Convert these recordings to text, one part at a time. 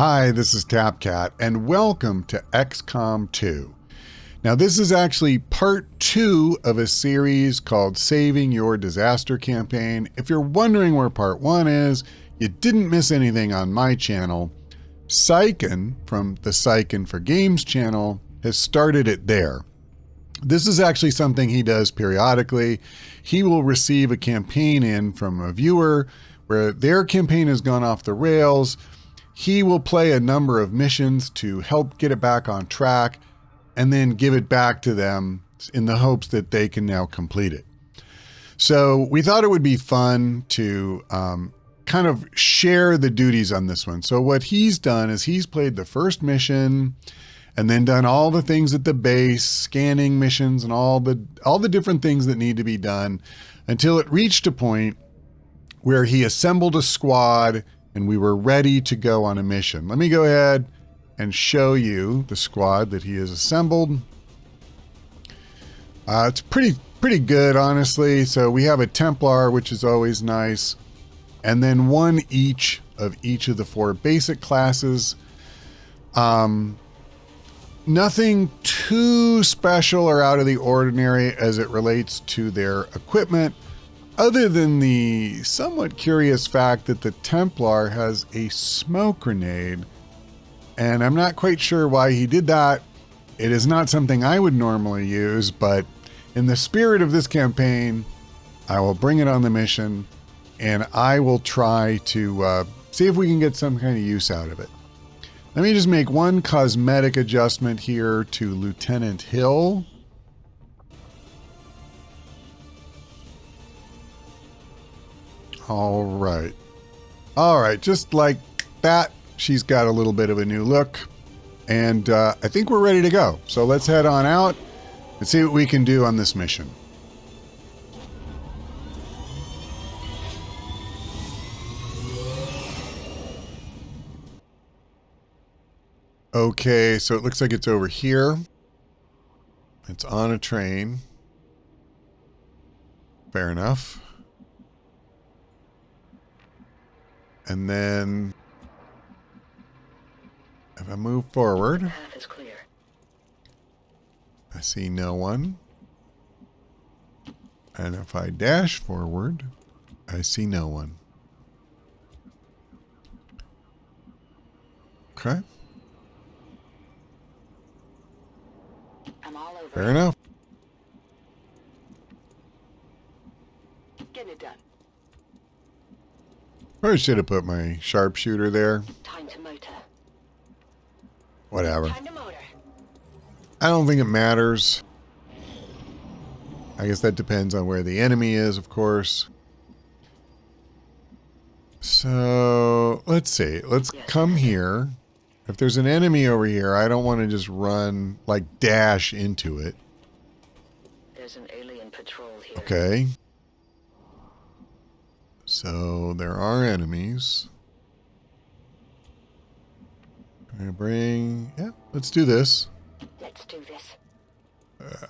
Hi, this is TapCat, and welcome to XCOM2. Now, this is actually part 2 of a series called Saving Your Disaster Campaign. If you're wondering where part 1 is, you didn't miss anything on my channel. Syken from the Syken for Games channel has started it there. This is actually something he does periodically. He will receive a campaign in from a viewer where their campaign has gone off the rails. He will play a number of missions to help get it back on track and then give it back to them in the hopes that they can now complete it. So we thought it would be fun to kind of share the duties on this one. So what he's done is he's played the first mission and then done all the things at the base, scanning missions and all the different things that need to be done until it reached a point where he assembled a squad and we were ready to go on a mission. Let me go ahead and show you the squad that he has assembled. It's pretty good, honestly. So we have a Templar, which is always nice, and then one each of the 4 basic classes. Nothing too special or out of the ordinary as it relates to their equipment, other than the somewhat curious fact that the Templar has a smoke grenade, and I'm not quite sure why he did that. It is not something I would normally use, but in the spirit of this campaign, I will bring it on the mission, and I will try to see if we can get some kind of use out of it. Let me just make one cosmetic adjustment here to Lieutenant Hill. All right, just like that, she's got a little bit of a new look, and I think we're ready to go. So let's head on out and see what we can do on this mission. Okay, so it looks like it's over here. It's on a train. Fair enough. And then if I move forward, The path is clear. I see no one. And if I dash forward, I see no one. Okay. I'm all over. Fair enough. Getting it done. Probably should have put my sharpshooter there. Time to motor. Whatever. Time to motor. I don't think it matters. I guess that depends on where the enemy is, of course. So, let's see. Let's come here. If there's an enemy over here, I don't want to just run, like, dash into it. There's an alien patrol here. Okay. So, there are enemies. I'm going to bring... Yeah, let's do this. Let's do this.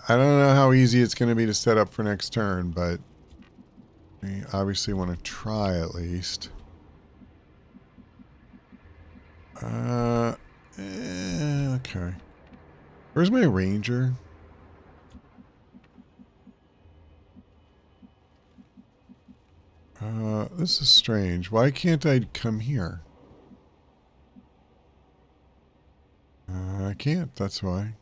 I don't know how easy it's going to be to set up for next turn, but we obviously want to try at least. Okay. Where's my ranger? This is strange. Why can't I come here? I can't, that's why.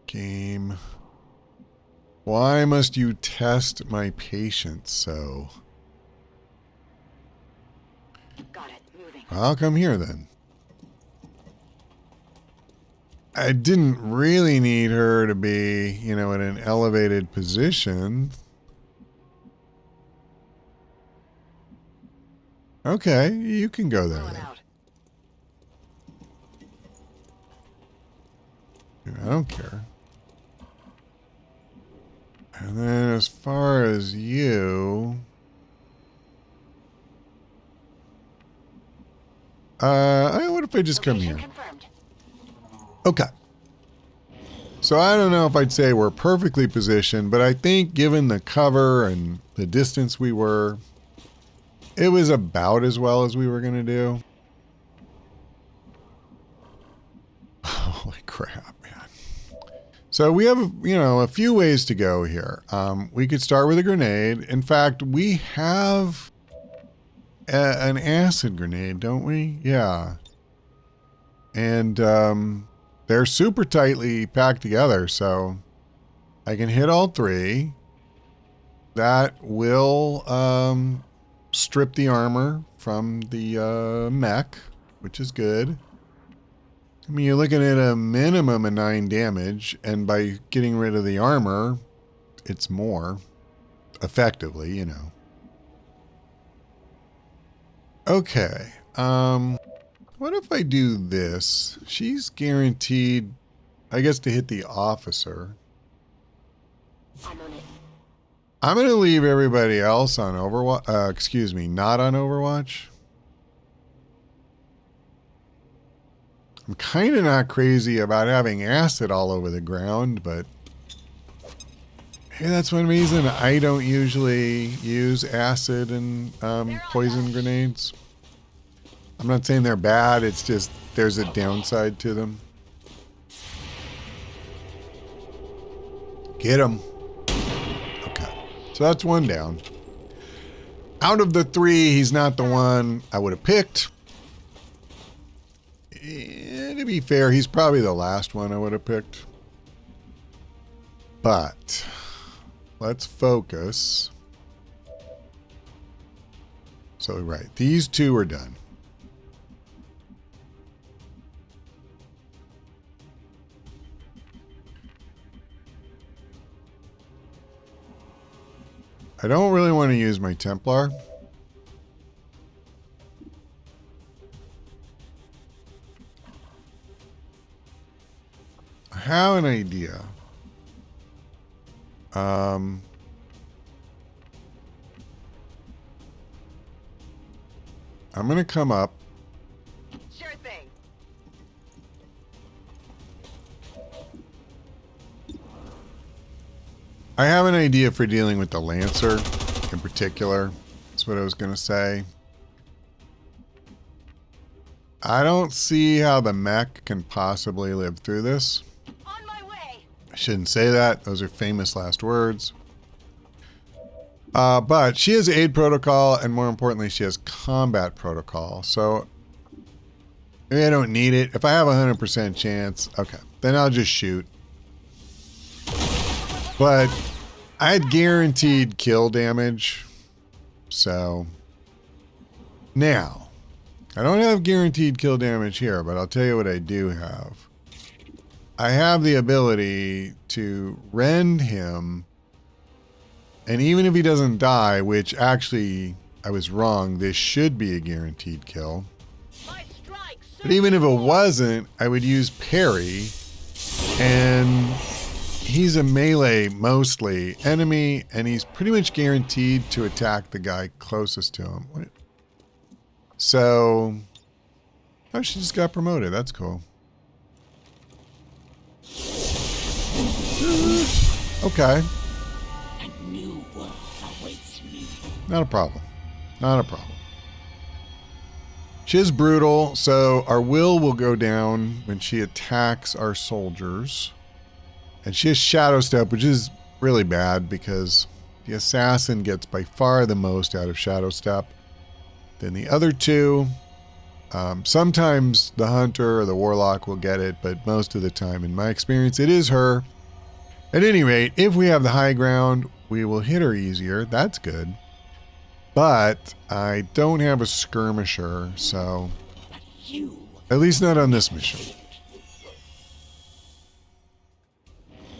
Game. Why must you test my patience so? Got it. Moving. I'll come here then. I didn't really need her to be, you know, in an elevated position. Okay, you can go there Going then. out. I don't care. And then as far as you... what if I just come Location here? confirmed. Okay. So I don't know if I'd say we're perfectly positioned, but I think given the cover and the distance we were, It was about as well as we were going to do. Holy crap, man. So we have, you know, a few ways to go here. We could start with a grenade. In fact, we have an acid grenade, don't we? Yeah. And they're super tightly packed together, so I can hit all three. That will strip the armor from the mech, which is good. I mean, you're looking at a minimum of 9 damage, and by getting rid of the armor, it's more effectively, you know. Okay. What if I do this? She's guaranteed, I guess, to hit the officer. I'm on it. I'm going to leave everybody else on Overwatch. Excuse me, not on Overwatch. I'm kind of not crazy about having acid all over the ground, but hey, that's one reason I don't usually use acid and poison grenades. I'm not saying they're bad, it's just there's a downside to them. Get him. Okay, so that's one down. Out of the 3, he's not the one I would have picked. To be fair, he's probably the last one I would have picked. But let's focus. So, right, these 2 are done. I don't really want to use my Templar. I have an idea. I'm going to come up. Sure thing. I have an idea for dealing with the Lancer in particular. That's what I was going to say. I don't see how the mech can possibly live through this. On my way. I shouldn't say that. Those are famous last words. But she has aid protocol, and more importantly, she has combat protocol. So maybe I don't need it. If I have a 100% chance, okay, then I'll just shoot. But I had guaranteed kill damage. So now, I don't have guaranteed kill damage here, but I'll tell you what I do have. I have the ability to rend him, and even if he doesn't die, which actually I was wrong, this should be a guaranteed kill. But even if it wasn't, I would use parry, and he's a melee mostly enemy, and he's pretty much guaranteed to attack the guy closest to him. What? So, oh, she just got promoted. That's cool. Okay. A new world awaits me. Not a problem. Not a problem. She is brutal, so our will go down when she attacks our soldiers. And she has Shadow Step, which is really bad because the assassin gets by far the most out of Shadow Step than the other 2. Sometimes the hunter or the warlock will get it, but most of the time, in my experience, it is her. At any rate, if we have the high ground, we will hit her easier. That's good. But I don't have a skirmisher, so at least not on this mission.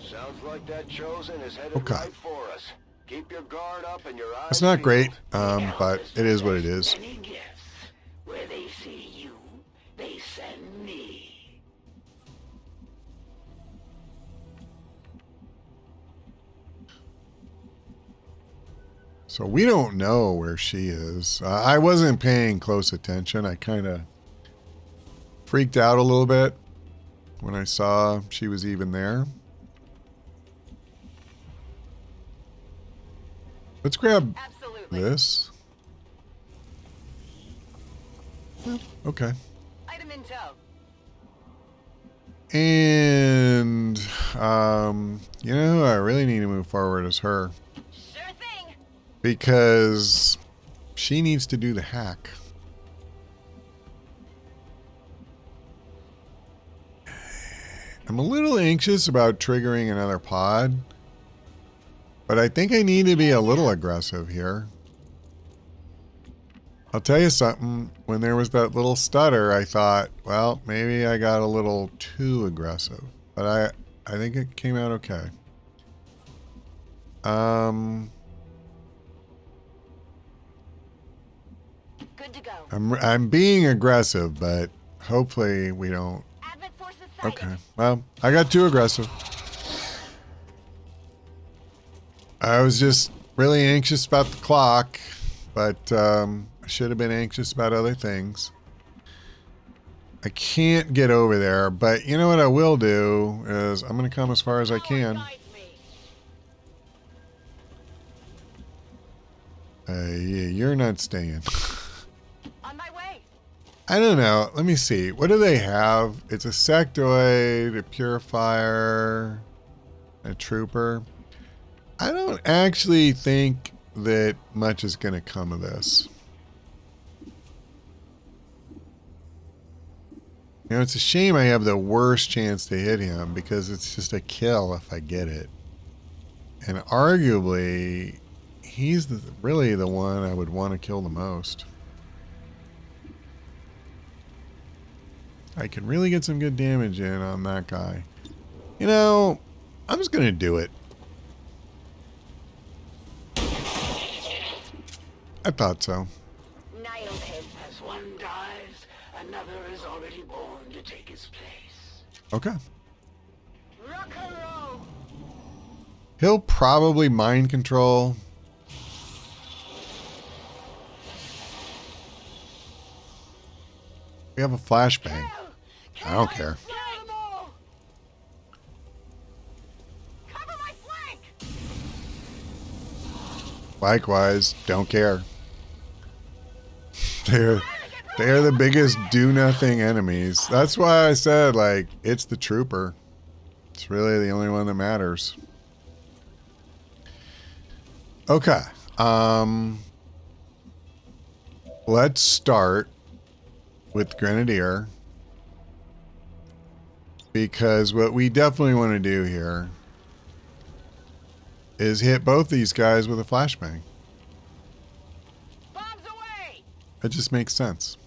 Sounds like that chosen is headed Okay. right for us. Keep your guard up and your eyes It's not great, peeled. but it is what it is. Any gifts? Where they see you, they send me. So we don't know where she is. I wasn't paying close attention. I kind of freaked out a little bit when I saw she was even there. Let's grab Absolutely. this. Okay. Item in tow. And, you know who I really need to move forward is her. Sure thing. Because she needs to do the hack. I'm a little anxious about triggering another pod. But I think I need to be a little aggressive here. I'll tell you something. When there was that little stutter, I thought, well, maybe I got a little too aggressive. But I think it came out okay. Good to go. I'm being aggressive, but hopefully we don't. Advent forces sighted. Okay. Well, I got too aggressive. I was just really anxious about the clock, but I should have been anxious about other things. I can't get over there, but you know what I will do is I'm going to come as far as I can. Yeah, you're not staying. On my way. I don't know. Let me see. What do they have? It's a sectoid, a purifier, a trooper. I don't actually think that much is going to come of this. You know, it's a shame I have the worst chance to hit him because it's just a kill if I get it. And arguably, he's really the one I would want to kill the most. I can really get some good damage in on that guy. You know, I'm just going to do it. I thought so. Nailed him. As one dies, another is already born to take his place. Okay. Rock and roll. He'll probably mind control. We have a flashbang. I don't care. Kill them all. Cover my flank. Likewise, don't care. They're the biggest do-nothing enemies. That's why I said, like, it's the trooper. It's really the only one that matters. Okay. Let's start with Grenadier. Because what we definitely want to do here is hit both these guys with a flashbang. Bombs away. It just makes sense.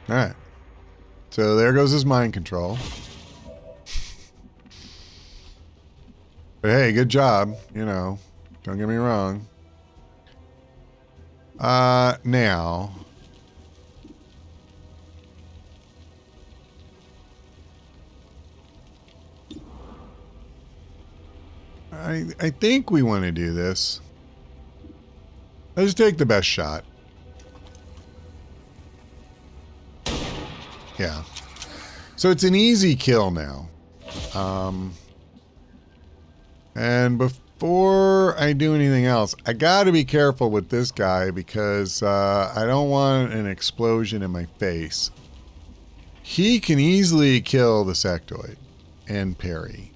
Alright. So there goes his mind control. But hey, good job. You know, don't get me wrong. Now. I think we want to do this. Let's take the best shot. Yeah. So it's an easy kill now. And before I do anything else, I got to be careful with this guy because I don't want an explosion in my face. He can easily kill the sectoid and parry,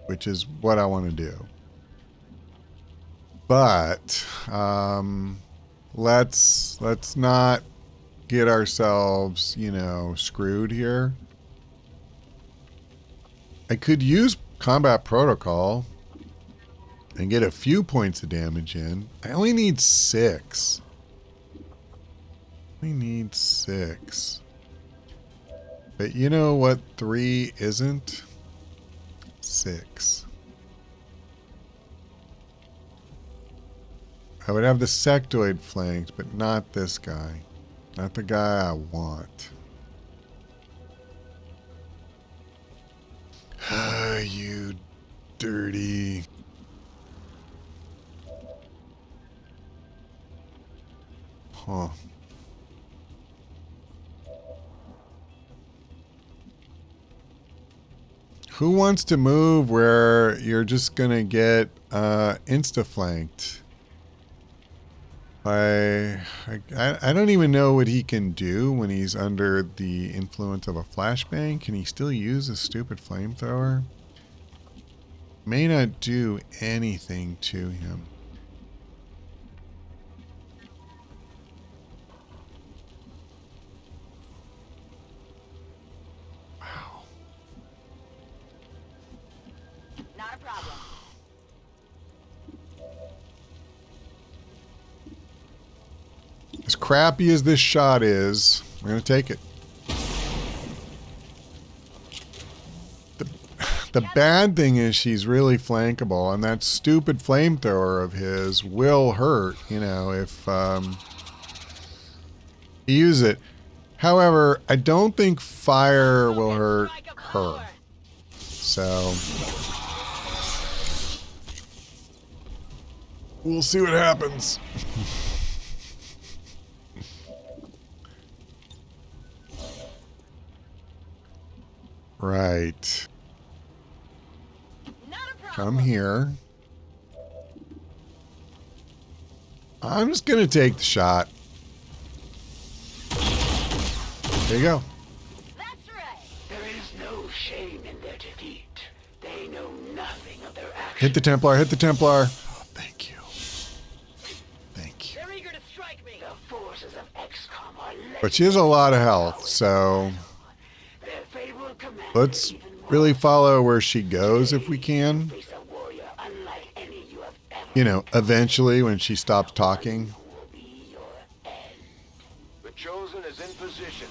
which is what I want to do. But let's not get ourselves, you know, screwed here. I could use combat protocol and get a few points of damage in. I only need 6. I need 6. But you know what 3 isn't? 6. I would have the sectoid flanked, but not this guy. Not the guy I want. Ah, you dirty. Huh. Who wants to move where you're just gonna get insta-flanked? I don't even know what he can do when he's under the influence of a flashbang. Can he still use a stupid flamethrower? May not do anything to him. Wow. Not a problem. As crappy as this shot is, we're going to take it. The bad thing is she's really flankable, and that stupid flamethrower of his will hurt, you know, if you use it. However, I don't think fire will hurt her. So we'll see what happens. Right. Come here. I'm just going to take the shot. There you go. That's right. There is no shame in their defeat. They know nothing of their actions. Hit the Templar, hit the Templar. Oh, thank you. Thank you. They're eager to strike me. The forces of XCOM are But she has a lot of health, so their fabled commander let's even more really follow where she goes if we can. face a warrior unlike any you have ever You know, eventually when she stops talking. will be your end. The Chosen is in position.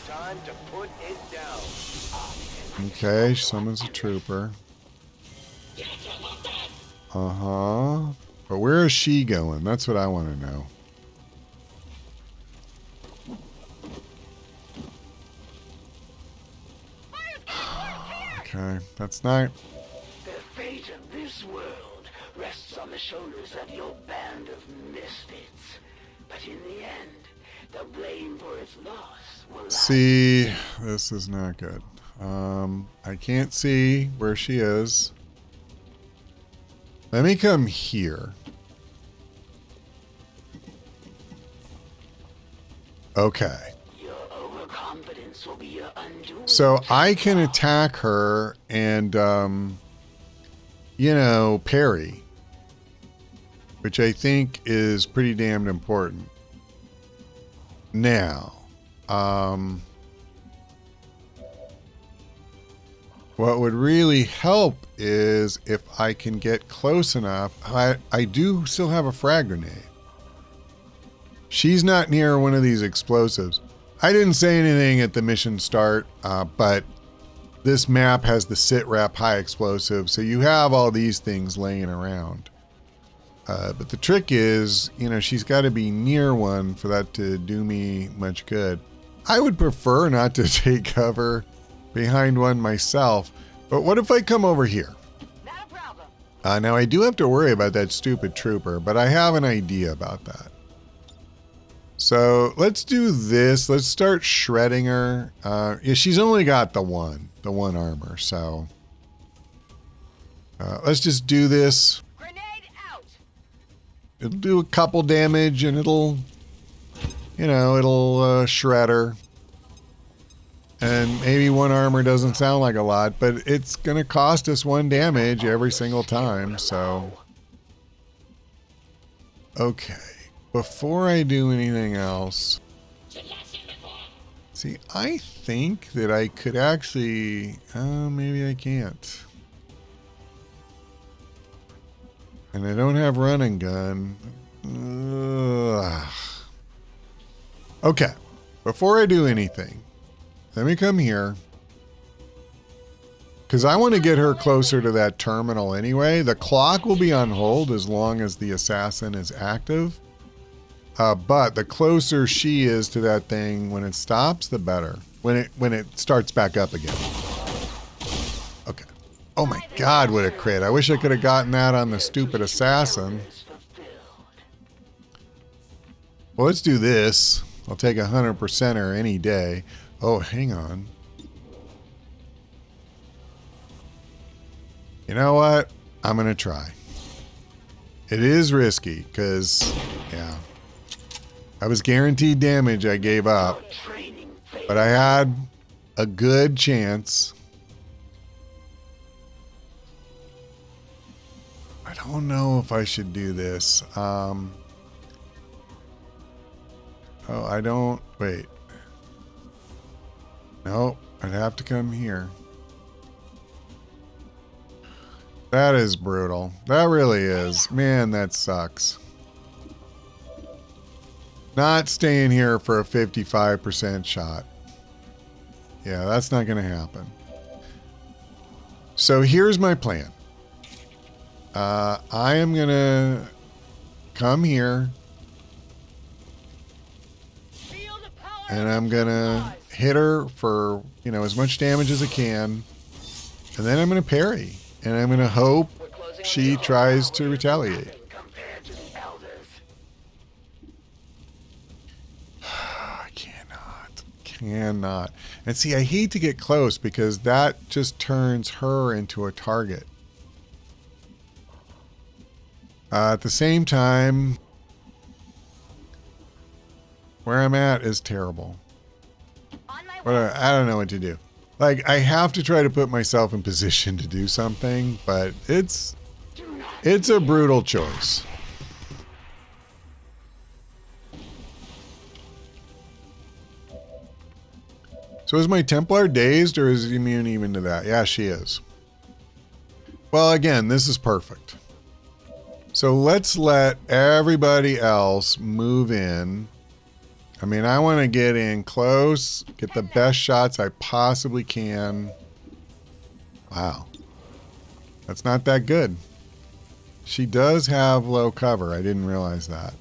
Time to put it down. Okay, she summons a trooper. Uh-huh. But where is she going? That's what I want to know. Okay, that's not... The fate of this world rests on the shoulders of your band of misfits. But in the end, the blame for its loss will lie. See, this is not good. I can't see where she is. Let me come here. Okay. Your overconfidence will be your undoing. So I can attack her and, you know, parry. Which I think is pretty damned important. Now, what would really help is if I can get close enough. I do still have a frag grenade. She's not near one of these explosives. I didn't say anything at the mission start, but this map has the sit-rep high explosive, so you have all these things laying around. But the trick is, you know, she's got to be near one for that to do me much good. I would prefer not to take cover behind one myself, but what if I come over here? Not a problem. Now I do have to worry about that stupid trooper, but I have an idea about that. So let's do this. Let's start shredding her. Yeah, she's only got the one armor, so let's just do this. Grenade out. It'll do a couple damage and it'll, you know, it'll shred her. And maybe one armor doesn't sound like a lot, but it's going to cost us 1 damage every single time, so. Okay. Before I do anything else. See, I think that I could actually, maybe I can't. And I don't have running gun. Ugh. Okay. Before I do anything, let me come here. Because I want to get her closer to that terminal anyway. The clock will be on hold as long as the assassin is active. But the closer she is to that thing when it stops, the better. When it starts back up again. Okay. Oh my God, what a crit. I wish I could have gotten that on the stupid assassin. Well, let's do this. I'll take 100%er any day. Oh, hang on. You know what? I'm going to try. It is risky because, yeah. I was guaranteed damage. I gave up. Training failed. But I had a good chance. I don't know if I should do this. Oh, I don't. Wait. No, I'd have to come here. That is brutal. That really is. Man, that sucks. Not staying here for a 55% shot. Yeah, that's not going to happen. So here's my plan. I am going to come here and I'm going to hit her for, you know, as much damage as I can. And then I'm going to parry. And I'm going to hope she tries to retaliate. Compared to the elders. I cannot. And see, I hate to get close because that just turns her into a target. At the same time, where I'm at is terrible. But I don't know what to do. Like, I have to try to put myself in position to do something, but it's a brutal choice. So is my Templar dazed or is he immune even to that? Yeah, she is. Well, again, this is perfect. So let's let everybody else move in. I mean, I want to get in close, get the best shots I possibly can. Wow. That's not that good. She does have low cover. I didn't realize that.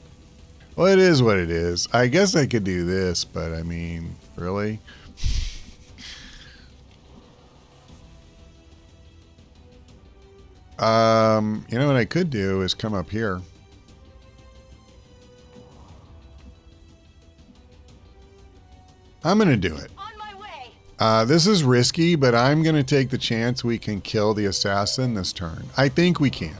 Well, it is what it is. I guess I could do this, but I mean, really? You know what I could do is come up here. I'm going to do it. On my way. This is risky, but I'm going to take the chance we can kill the assassin this turn. I think we can.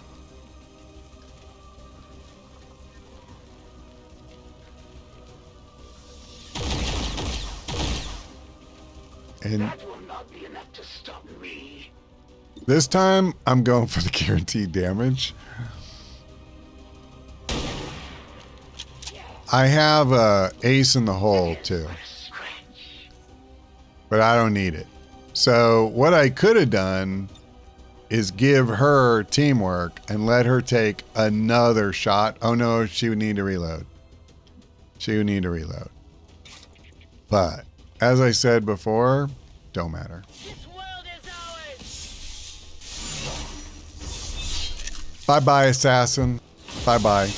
And That will not be enough to stop me. this time, I'm going for the guaranteed damage. I have a ace in the hole, too. But I don't need it. So what I could have done is give her teamwork and let her take another shot. Oh, no, she would need to reload. She would need to reload. But as I said before, don't matter. This world is ours. Bye-bye, assassin. Bye-bye.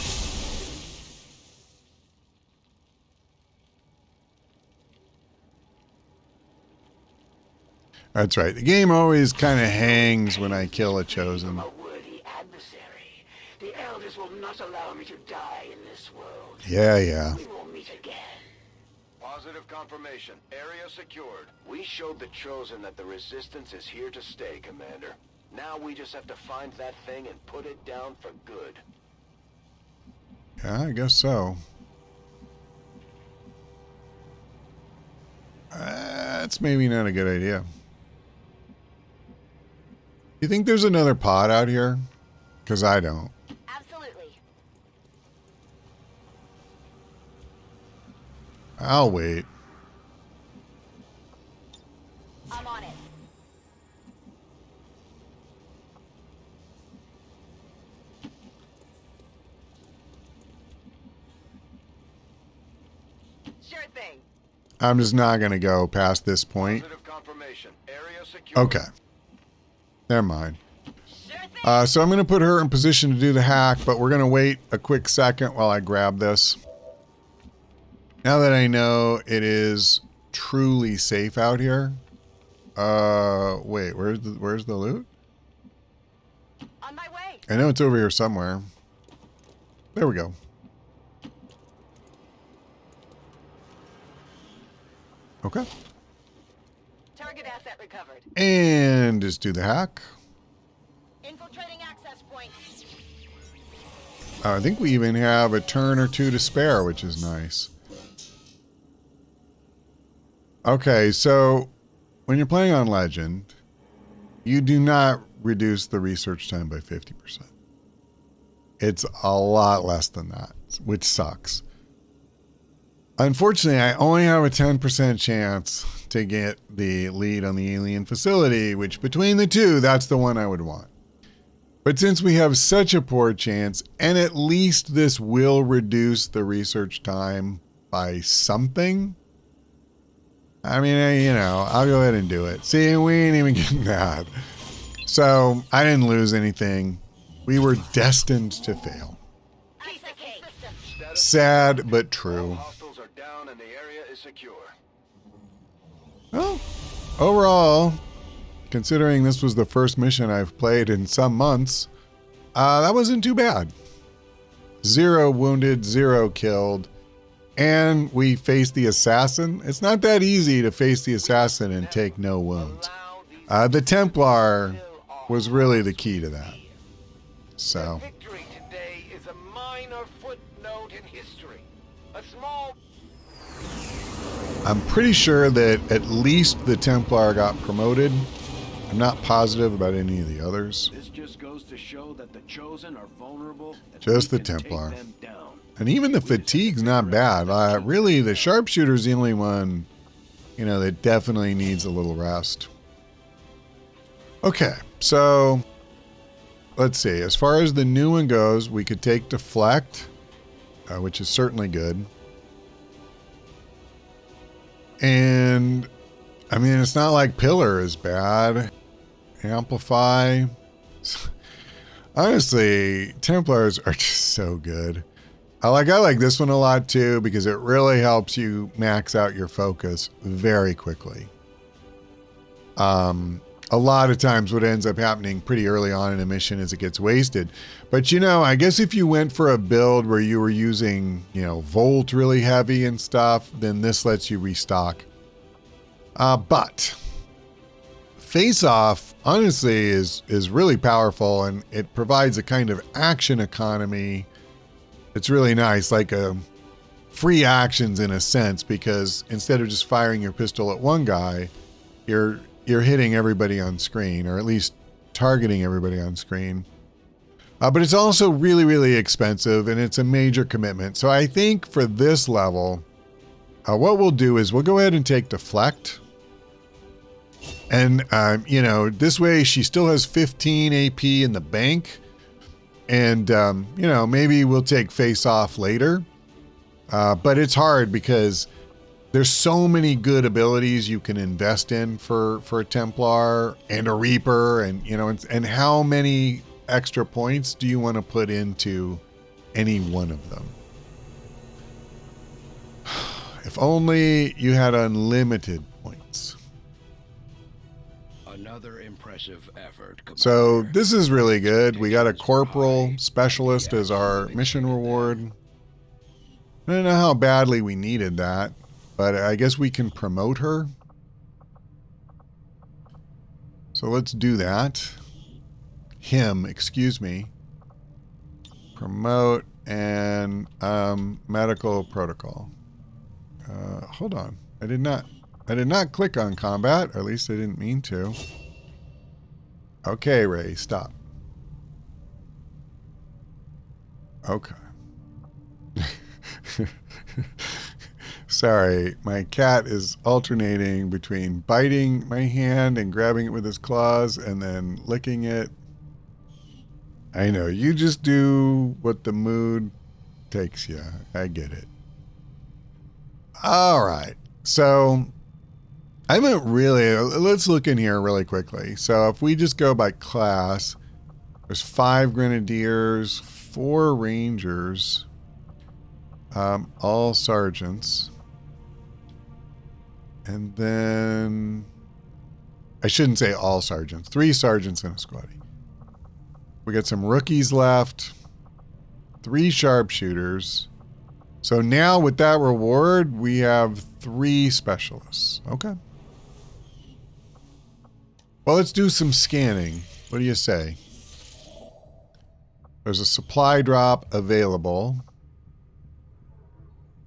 That's right. The game always kind of hangs when I kill a chosen. A worthy adversary. The elders will not allow me to die in this world. Yeah. We will meet again. Positive confirmation. Area secured. We showed the Chosen that the Resistance is here to stay, Commander. Now we just have to find that thing and put it down for good. Yeah, I guess so. That's maybe not a good idea. You think there's another pod out here? Because I don't. Absolutely. I'll wait. I'm on it. Sure thing. I'm just not going to go past this point. Positive confirmation. Area secured. Okay. Never mind. Sure thing. So I'm going to put her in position to do the hack, but we're going to wait a quick second while I grab this. Now that I know it is truly safe out here. Wait, where's the loot? On my way. I know it's over here somewhere. There we go. Okay. Target asset recovered. And just do the hack. Infiltrating access point. I think we even have a turn or two to spare, which is nice. Okay, so when you're playing on Legend, you do not reduce the research time by 50%. It's a lot less than that, which sucks. Unfortunately, I only have a 10% chance to get the lead on the alien facility, which between the two, that's the one I would want. But since we have such a poor chance, and at least this will reduce the research time by something, I mean, you know, I'll go ahead and do it. See, we ain't even getting that. So I didn't lose anything. We were destined to fail. Piece of cake. Sad, but true. Hostiles are down and the area is secure. Well, overall, considering this was the first mission I've played in some months, that wasn't too bad. 0 wounded, 0 killed, and we faced the assassin. It's not that easy to face the assassin and take no wounds. The Templar was really the key to that. So, Victory today is a minor footnote in history. A small... I'm pretty sure that at least the Templar got promoted. I'm not positive about any of the others. This just goes to show that the chosen are vulnerable. Just the Templar. And even the fatigue's not bad. Really, the sharpshooter's the only one, you know, that definitely needs a little rest. Okay, so let's see. As far as the new one goes, we could take deflect, which is certainly good. And I mean, it's not like pillar is bad. Amplify. Honestly, Templars are just so good. I like this one a lot too, because it really helps you max out your focus very quickly. A lot of times what ends up happening pretty early on in a mission is it gets wasted. But you know, I guess if you went for a build where you were using, you know, Volt really heavy and stuff, then this lets you restock. But Face Off, honestly, is really powerful, and it provides a kind of action economy. It's really nice, like a free actions in a sense, because instead of just firing your pistol at one guy, you're hitting everybody on screen, or at least targeting everybody on screen. But it's also really, really expensive, and it's a major commitment. So I think for this level, what we'll do is we'll go ahead and take Deflect. And, you know, this way she still has 15 AP in the bank. And, you know, maybe we'll take Face Off later. But it's hard because there's so many good abilities you can invest in for a Templar and a Reaper, and you know, and how many extra points do you want to put into any one of them? If only you had unlimited points. Another impressive effort, Commander. So this is really good. We got a Corporal Specialist as our mission reward. I don't know how badly we needed that, but I guess we can promote her. So let's do that. Excuse me. Promote and medical protocol. Hold on. I did not click on combat, or at least I didn't mean to. Okay, Ray, stop. Okay. Sorry, my cat is alternating between biting my hand and grabbing it with his claws and then licking it. I know, you just do what the mood takes you. I get it. All right, so I haven't really, let's look in here really quickly. So if we just go by class, there's 5 Grenadiers, 4 Rangers, all Sergeants. And then, I shouldn't say all Sergeants, 3 Sergeants and a Squaddy. We got some Rookies left, 3 Sharpshooters. So now with that reward, we have 3 Specialists. Okay. Well, let's do some scanning. What do you say? There's a supply drop available.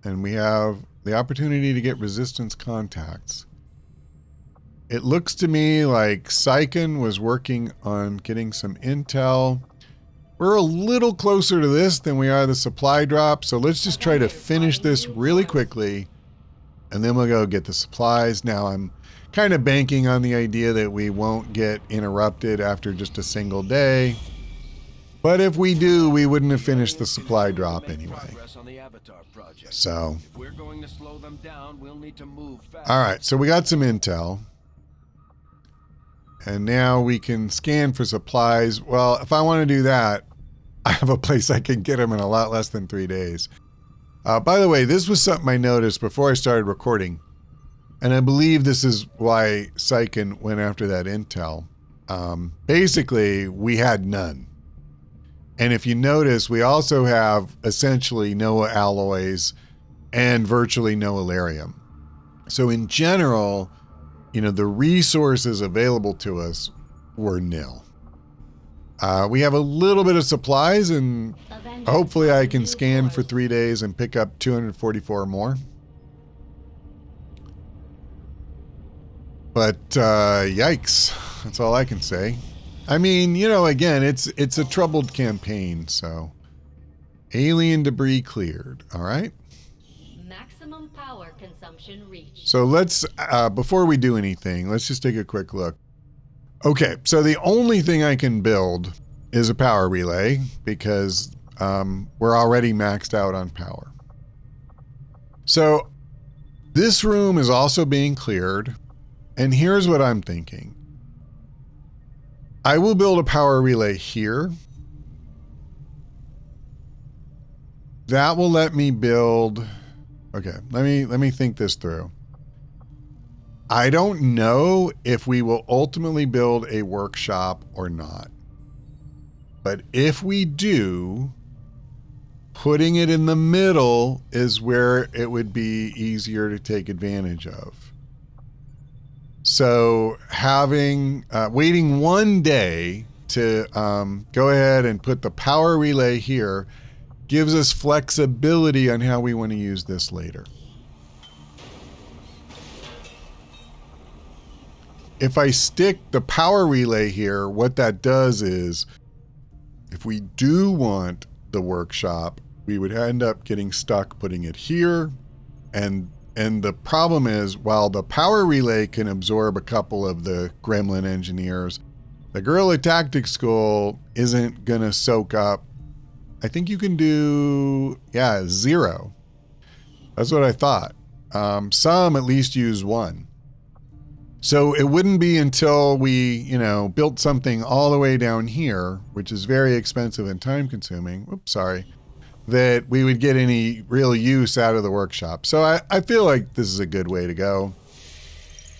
And we have the opportunity to get resistance contacts. It looks to me like Syken was working on getting some intel. We're a little closer to this than we are the supply drop, so let's just try to finish this really quickly, and then we'll go get the supplies. Now, I'm kind of banking on the idea that we won't get interrupted after just a single day. But if we do, we wouldn't have finished the supply drop anyway. So, If we're going to slow them down, we'll need to move fast. all right, so we got some intel. And now we can scan for supplies. Well, if I want to do that, I have a place I can get them in a lot less than 3 days. By the way, this was something I noticed before I started recording. And I believe this is why Syken went after that intel. Basically, we had none. And if you notice, we also have essentially no alloys and virtually no Alarium. So in general, you know, the resources available to us were nil. We have a little bit of supplies, and hopefully I can scan for 3 days and pick up 244 more. But yikes, that's all I can say. I mean, you know, again, it's a troubled campaign, so alien debris cleared, all right? Maximum power consumption reached. So let's, before we do anything, let's just take a quick look. Okay, so the only thing I can build is a power relay because we're already maxed out on power. So this room is also being cleared, and here's what I'm thinking. I will build a power relay here. That will let me build. Okay, let me think this through. I don't know if we will ultimately build a workshop or not. But if we do, putting it in the middle is where it would be easier to take advantage of. So having, waiting 1 day to go ahead and put the power relay here gives us flexibility on how we want to use this later. If I stick the power relay here, what that does is, if we do want the workshop, we would end up getting stuck putting it here. And the problem is, while the power relay can absorb a couple of the gremlin engineers, the guerrilla tactics school isn't going to soak up. I think you can do, 0. That's what I thought. Some at least use 1. So it wouldn't be until we, you know, built something all the way down here, which is very expensive and time consuming. Oops, sorry. That we would get any real use out of the workshop. So I feel like this is a good way to go.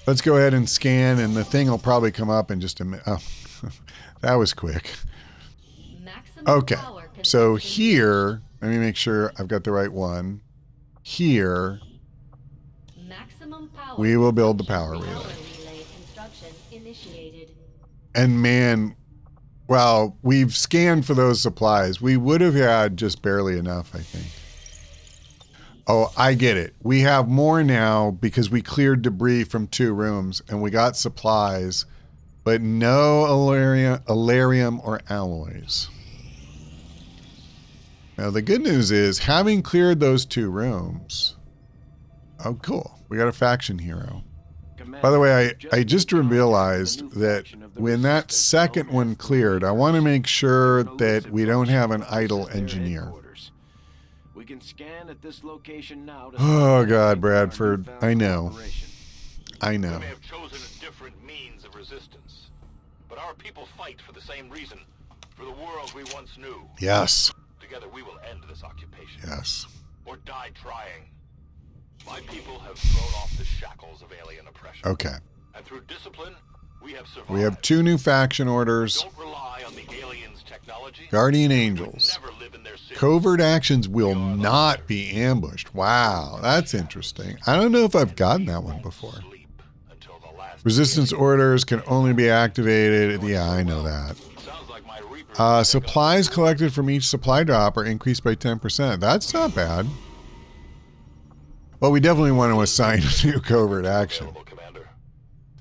Let's go ahead and scan, and the thing will probably come up in just a minute. Oh, that was quick. Okay, so here, let me make sure I've got the right one. Here, we will build the power relay. And man, well, we've scanned for those supplies. We would have had just barely enough, I think. Oh, I get it. We have more now because we cleared debris from 2 rooms and we got supplies, but no Alarium or alloys. Now, the good news is, having cleared those 2 rooms... Oh, cool. We got a faction hero. By the way, I just realized that when that second one cleared, I want to make sure that we don't have an idle engineer. We can scan at this location now. Oh, God, Bradford. I know. I know. We may have chosen a different means of resistance, but our people fight for the same reason, for the world we once knew. Yes. Together we will end this occupation. Yes. Or die trying. My people have thrown off the shackles of alien oppression. Okay. And through discipline, we have survived. We have 2 new faction orders. Don't rely on the aliens' technology. Guardian Angels. Never live in their city. Covert actions will not be ambushed. Wow, that's interesting. I don't know if I've gotten that one before. Sleep until the last Resistance orders can only be activated. Yeah, I know that. Sounds like my Reapers Supplies collected from each supply drop are increased by 10%. That's not bad. Well, we definitely want to assign a new covert action. Commander.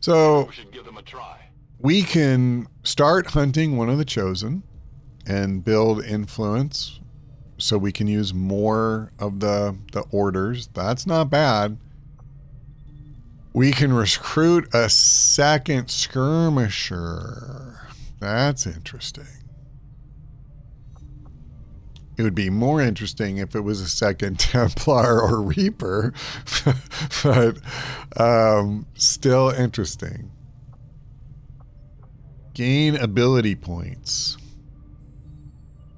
So We should give them a try. we can start hunting one of the chosen and build influence so we can use more of the orders. That's not bad. We can recruit a second skirmisher. That's interesting. It would be more interesting if it was a second Templar or Reaper, but still interesting. Gain ability points.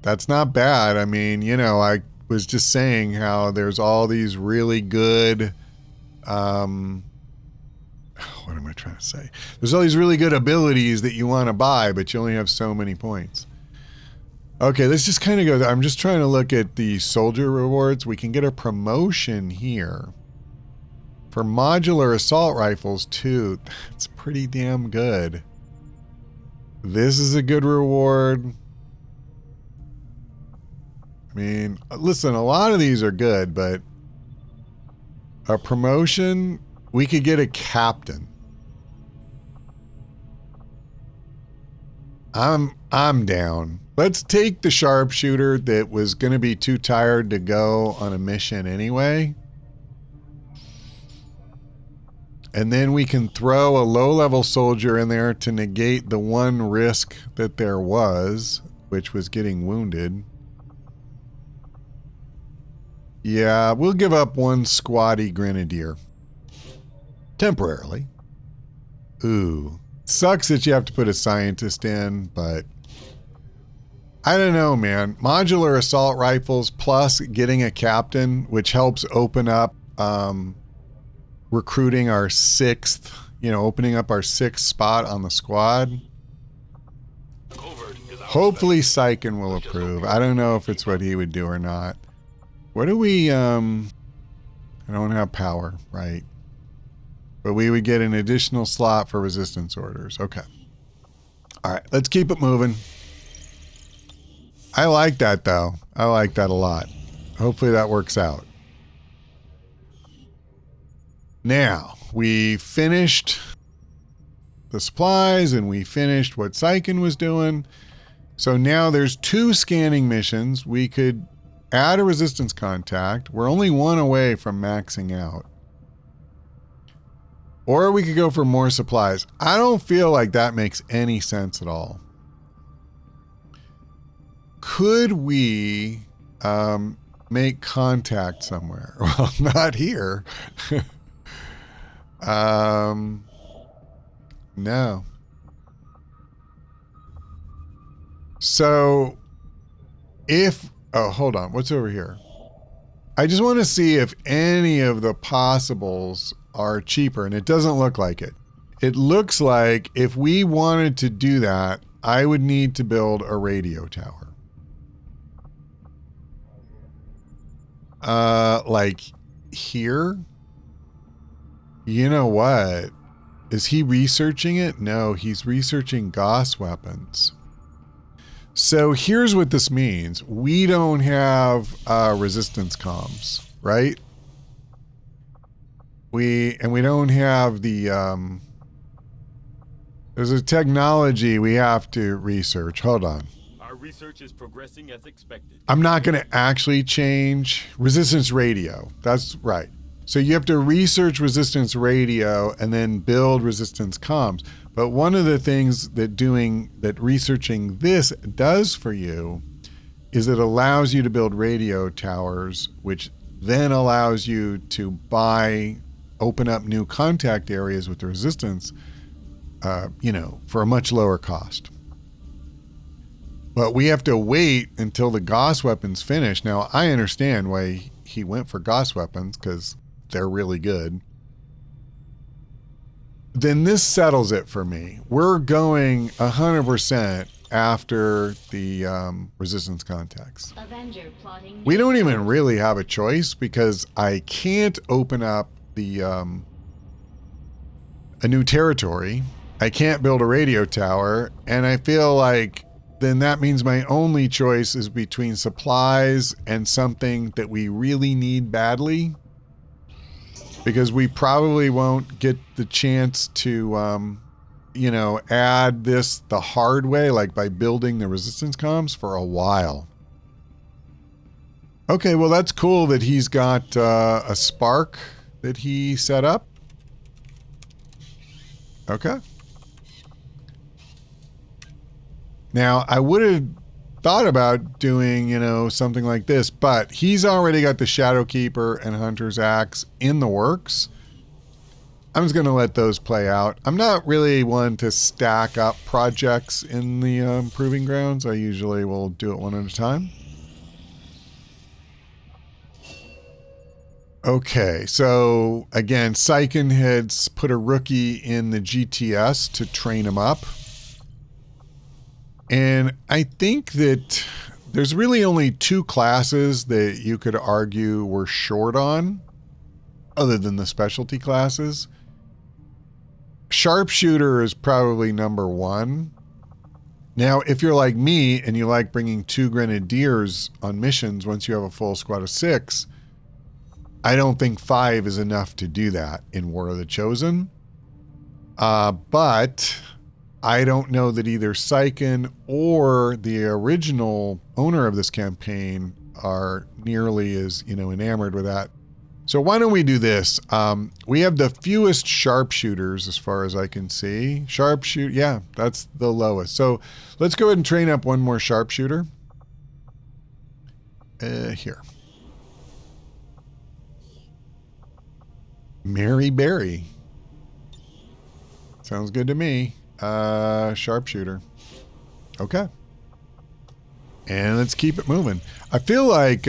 That's not bad. I mean, you know, I was just saying how there's all these really good, what am I trying to say? There's all these really good abilities that you want to buy, but you only have so many points. Okay, let's just kind of go. I'm just trying to look at the soldier rewards. We can get a promotion here. For modular assault rifles, too. That's pretty damn good. This is a good reward. I mean, listen, a lot of these are good, but a promotion, we could get a captain. I'm down. Let's take the sharpshooter that was going to be too tired to go on a mission anyway. And then we can throw a low-level soldier in there to negate the one risk that there was, which was getting wounded. Yeah, we'll give up one squatty grenadier. Temporarily. Ooh. Sucks that you have to put a scientist in, but I don't know, man. Modular assault rifles plus getting a captain, which helps open up recruiting our sixth, opening up our sixth spot on the squad. Hopefully Syken will approve. I don't know if it's what he would do or not. What do we, I don't have power, right? But we would get an additional slot for resistance orders. Okay. All right, let's keep it moving. I like that, though. I like that a lot. Hopefully that works out. Now, we finished the supplies and we finished what Syken was doing. So now there's 2 scanning missions. We could add a resistance contact. We're only 1 away from maxing out. Or we could go for more supplies. I don't feel like that makes any sense at all. Could we make contact somewhere? Well, not here. No. So hold on. What's over here? I just want to see if any of the possibles are cheaper, and it doesn't look like it. It looks like if we wanted to do that, I would need to build a radio tower. Like here? You know what? Is he researching it? No, he's researching Gauss weapons. So here's what this means. We don't have resistance comms, right? We don't have the there's a technology we have to research. Hold on. Our research is progressing as expected. I'm not going to actually change resistance radio. That's right. So you have to research resistance radio and then build resistance comms. But one of the things that researching this does for you is it allows you to build radio towers, which then allows you to open up new contact areas with the resistance, for a much lower cost. But we have to wait until the Gauss weapons finish. Now, I understand why he went for Gauss weapons, because they're really good. Then this settles it for me. We're going 100% after the resistance contacts. Avenger plotting. We don't even really have a choice, because I can't open up the a new territory. I can't build a radio tower, and I feel like then that means my only choice is between supplies and something that we really need badly. Because we probably won't get the chance to, you know, add this the hard way, like by building the resistance comms for a while. Okay, well, that's cool that he's got a spark that he set up. Okay. Now, I would have thought about doing, you know, something like this, but he's already got the Shadow Keeper and Hunter's Axe in the works. I'm just going to let those play out. I'm not really one to stack up projects in the Proving Grounds. I usually will do it one at a time. Okay, so again, Syken had put a rookie in the GTS to train him up. And I think that there's really only two classes that you could argue we're short on, other than the specialty classes. Sharpshooter is probably number one. Now, if you're like me and you like bringing 2 grenadiers on missions once you have a full squad of 6, I don't think 5 is enough to do that in War of the Chosen. But I don't know that either Syken or the original owner of this campaign are nearly as, you know, enamored with that. So why don't we do this? We have the fewest sharpshooters as far as I can see. Sharpshoot, yeah, that's the lowest. So let's go ahead and train up one more sharpshooter. Here. Mary Berry. Sounds good to me. Sharpshooter. Okay. And let's keep it moving. I feel like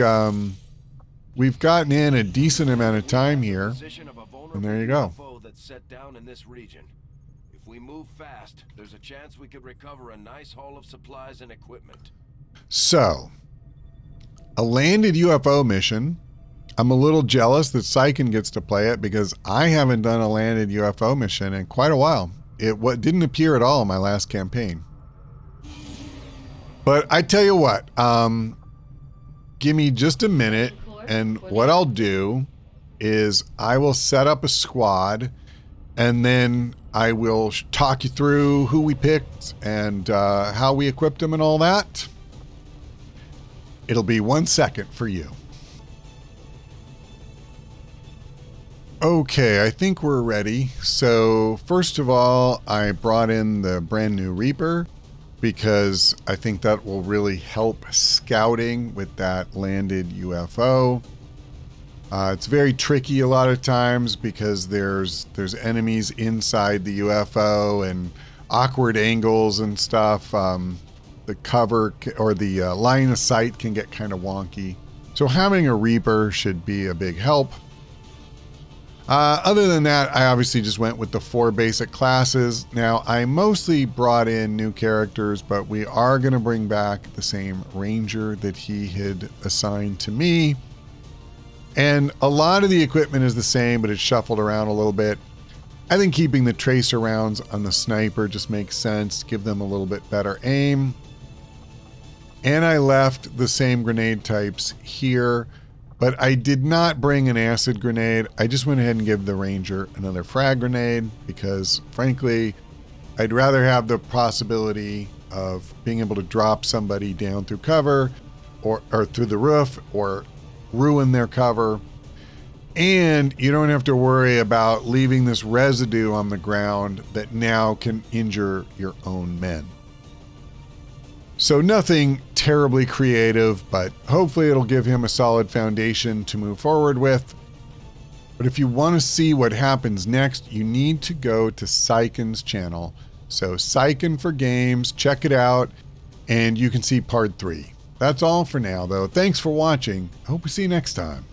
we've gotten in a decent amount of time here. And there you go. That's set down in this region. If we move fast, there's a chance we could recover a nice haul of supplies and equipment. So, a landed UFO mission. I'm a little jealous that Syken gets to play it because I haven't done a landed UFO mission in quite a while. It didn't appear at all in my last campaign. But I tell you what, give me just a minute, and what I'll do is I will set up a squad, and then I will talk you through who we picked and how we equipped them and all that. It'll be 1 second for you. Okay, I think we're ready. So first of all, I brought in the brand new Reaper because I think that will really help scouting with that landed UFO. It's very tricky a lot of times because there's enemies inside the UFO and awkward angles and stuff. The cover or the line of sight can get kind of wonky. So having a Reaper should be a big help. Other than that, I obviously just went with the 4 basic classes. Now, I mostly brought in new characters, but we are going to bring back the same ranger that he had assigned to me. And a lot of the equipment is the same, but it's shuffled around a little bit. I think keeping the tracer rounds on the sniper just makes sense, give them a little bit better aim. And I left the same grenade types here. But I did not bring an acid grenade. I just went ahead and gave the ranger another frag grenade because, frankly, I'd rather have the possibility of being able to drop somebody down through cover or through the roof or ruin their cover. And you don't have to worry about leaving this residue on the ground that now can injure your own men. So nothing terribly creative, but hopefully it'll give him a solid foundation to move forward with. But if you want to see what happens next, you need to go to Syken's channel. So Syken for Games, check it out, and you can see part 3. That's all for now, though. Thanks for watching. I hope we see you next time.